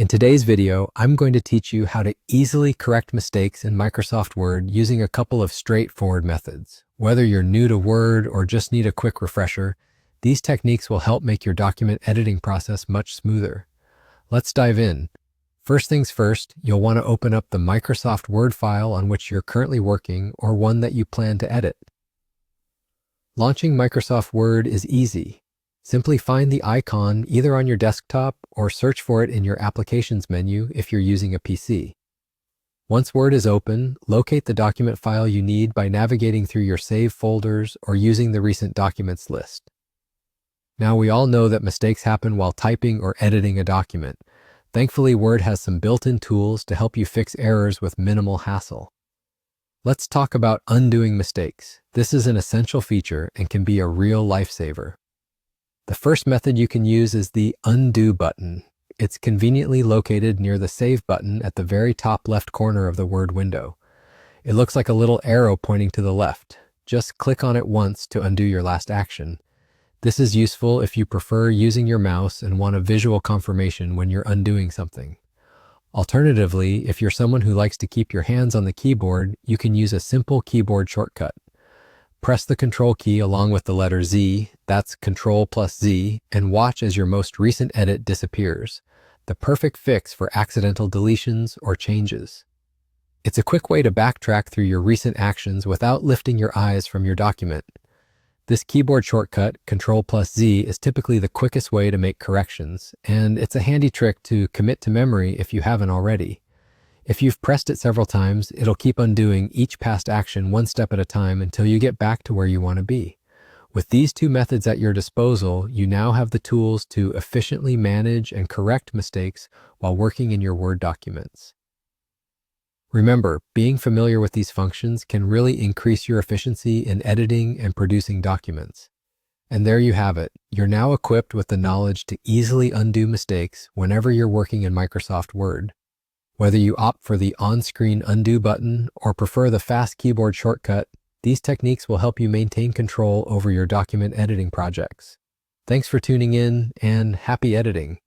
In today's video, I'm going to teach you how to easily correct mistakes in Microsoft Word using a couple of straightforward methods. Whether you're new to Word or just need a quick refresher, these techniques will help make your document editing process much smoother. Let's dive in. First things first, you'll want to open up the Microsoft Word file on which you're currently working or one that you plan to edit. Launching Microsoft Word is easy. Simply find the icon either on your desktop or search for it in your Applications menu if you're using a PC. Once Word is open, locate the document file you need by navigating through your saved folders or using the Recent Documents list. Now, we all know that mistakes happen while typing or editing a document. Thankfully, Word has some built-in tools to help you fix errors with minimal hassle. Let's talk about undoing mistakes. This is an essential feature and can be a real lifesaver. The first method you can use is the Undo button. It's conveniently located near the Save button at the very top left corner of the Word window. It looks like a little arrow pointing to the left. Just click on it once to undo your last action. This is useful if you prefer using your mouse and want a visual confirmation when you're undoing something. Alternatively, if you're someone who likes to keep your hands on the keyboard, you can use a simple keyboard shortcut. Press the Control key along with the letter Z, that's Control plus Z, and watch as your most recent edit disappears. The perfect fix for accidental deletions or changes. It's a quick way to backtrack through your recent actions without lifting your eyes from your document. This keyboard shortcut, Control plus Z, is typically the quickest way to make corrections, and it's a handy trick to commit to memory if you haven't already. If you've pressed it several times, it'll keep undoing each past action one step at a time until you get back to where you want to be. With these two methods at your disposal, you now have the tools to efficiently manage and correct mistakes while working in your Word documents. Remember, being familiar with these functions can really increase your efficiency in editing and producing documents. And there you have it. You're now equipped with the knowledge to easily undo mistakes whenever you're working in Microsoft Word. Whether you opt for the on-screen undo button or prefer the fast keyboard shortcut, these techniques will help you maintain control over your document editing projects. Thanks for tuning in, and happy editing.